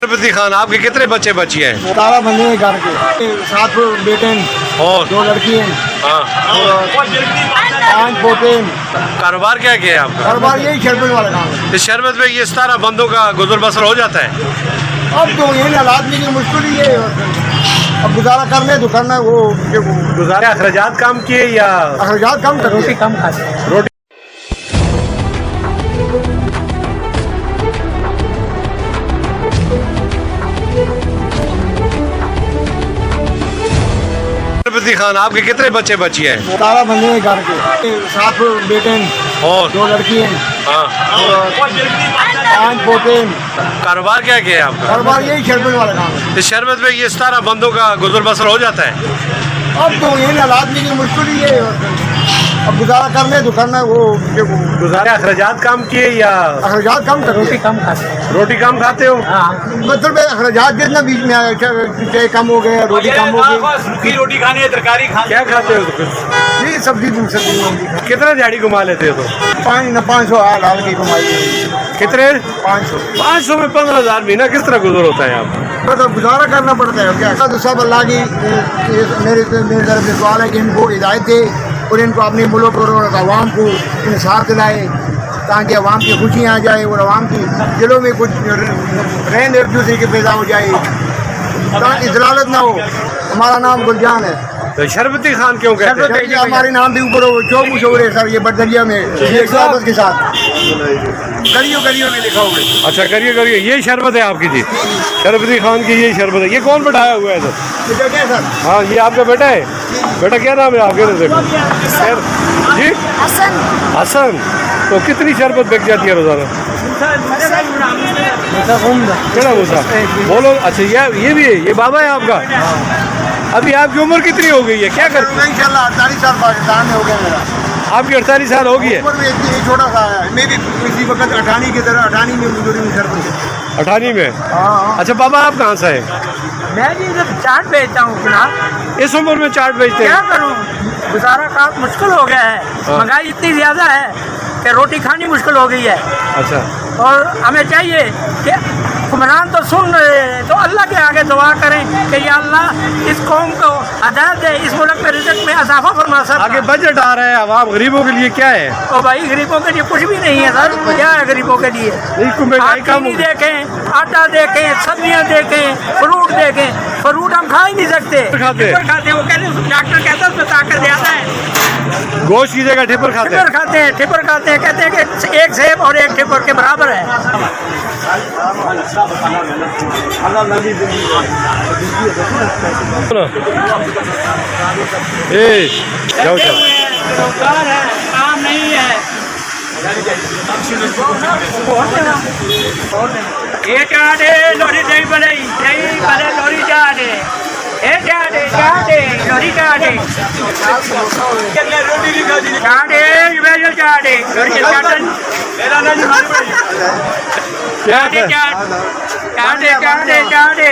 شربتی خان، آپ کے کتنے بچے بچی ہیں؟ 17 بندے ہیں گھر کے، 7 بیٹے ہیں اور 2 لڑکی ہیں ہاں، اور 5 پوتے ہیں۔ کاروبار کیا ہے آپ کا؟ کاروبار یہی شربت والا کام ہے۔ اس شربت میں یہ 17 بندوں کا گزر بسر ہو جاتا ہے؟ اب تو یہ حالات میں مشکل ہی ہے، اب گزارا کرنے تو کرنا ہے، وہ گزارے اخراجات کام کیے یا اخراجات کم کرتے روٹی کم کھاتے ہیں۔ روٹی؟ شربتی خان، آپ کے کتنے بچے بچی ہیں؟ 17 بندے ہیں گھر کے، 7 بیٹے ہیں اور 2 لڑکی ہیں ہاں، اور 5 پوتے ہیں۔ کاروبار کیا ہے آپ کا؟ کاروبار یہی شربت والا کام ہے۔ اس شربت میں یہ 17 بندوں کا گزر بسر ہو جاتا ہے؟ اب تو یہ حالات میں مشکل ہی ہے، اب گزارا کرنے تو کرنا ہے، وہ گزارے اخراجات کام کیے یا اخراجات کم کرتے روٹی کم کھاتے ہیں۔ روٹی کم کھاتے ہو؟ ہاں، مطلب اخراجات جتنا بیچ میں آیا، چائے کم ہو گیا، روٹی کم ہو گئی، روٹی کھانی ہے، ترکاری کھانی کیا کھاتے ہو تو پھر؟ یہ سبزی کتنا دیہڑی کما لیتے ہو تو؟ 500 حال کی کمائی ہے۔ کتنے؟ 500 500 میں 15,000 مہینہ کس طرح گزر ہوتا ہے آپ کا؟ مطلب گزارا کرنا پڑتا ہے کیا؟ تو سب اللہ کی میری طرف سے سوال ہے کہ ان کو ہدایت دے اور ان کو اپنے ملک اور عوام کو انصاف دلائے، تاکہ عوام کی خوشیاں آ جائے اور عوام کی دلوں میں کچھ رہن ایک دوسرے کی پیدا ہو جائے، تاکہ ضلالت نہ ہو۔ ہمارا نام گلجان ہے۔ تو شربتی خان کیوں کہتے ہیں؟ ہمارے نام بھی اوپر چوک مشہور ہے سر، یہ بردریا میں ایک صحابت کے ساتھ گلیوں گلیوں میں لکھا ہوا ہے۔ اچھا، کریے کریے، یہ شربت ہے آپ کی؟ جی، شربتی خان کی یہ شربت ہے۔ یہ کون بٹھایا ہوا ہے سر؟ یہ بیٹے ہیں سر، ہاں، یہ آپ کا بیٹا ہے؟ بیٹا کیا نام ہے آپ کے؟ جی، حسن حسن۔ تو کتنی شربت بک جاتی ہے روزانہ؟ کہنا موسا بولو۔ اچھا، یہ بھی ہے، یہ بابا ہے آپ کا؟ ابھی آپ کی عمر کتنی ہو گئی ہے؟ کیا کر ان شاء اللہ 48 سال پاکستان میں ہو گیا میرا۔ آپ کی 48 سال ہو گئی ہے؟ عمر میں اتنی چھوٹا سا ہے، میں بھی اسی وقت 58 کی طرح 58 میں گزری ہوں سر۔ 58 میں؟ ہاں، اچھا بابا، آپ کہاں سے ہیں؟ میں جی جب چاٹ بیچتا ہوں جناب، اس عمر میں چاٹ بیچتے کیا ہیں؟ کروں، گزارا کافی مشکل ہو گیا ہے، مہنگائی اتنی زیادہ ہے کہ روٹی کھانی مشکل ہو گئی ہے، اچھا، اور ہمیں چاہیے کہ حکمران تو سن رہے ہیں تو اللہ کے آگے دعا کریں کہ یا اللہ اس قوم کو ہدایت دے، اس ملک میں رزق میں اضافہ فرما سر۔ آگے بجٹ آ رہا ہے، عوام غریبوں کے لیے کیا ہے؟ اور بھائی غریبوں کے لیے کچھ بھی نہیں ہے سر، کیا ہے غریبوں کے لیے؟ مہنگائی آپ کم چینی دیکھیں، آٹا دیکھیں، سبزیاں دیکھیں، فروٹ دیکھیں، فروٹ ہم کھا ہی نہیں سکتے، کھاتے ہیں؟ کھاتے ہیں، وہ کہتے ہیں ڈاکٹر کہتا ہے اس میں طاقت زیادہ ہے، گوشت کی جگہ ٹھپر کھاتے ہیں؟ ٹھپر کھاتے ہیں، ٹھپر کھاتے ہیں، کہتے ہیں کہ ایک سیب اور ایک ٹھپر کے برابر ہے۔ جاؤ جاؤ۔ روزگار ہے، کام نہیں ہے۔ یہ چاڑے لوری نہیں بنے، نہیں بنے لوری چاڑے، یہ چاڑے چاڑے لوری چاڑے چاڑے ویجو چاڑے لوری چاٹن کیا چاڑے چاڑے چاڑے چاڑے چاڑے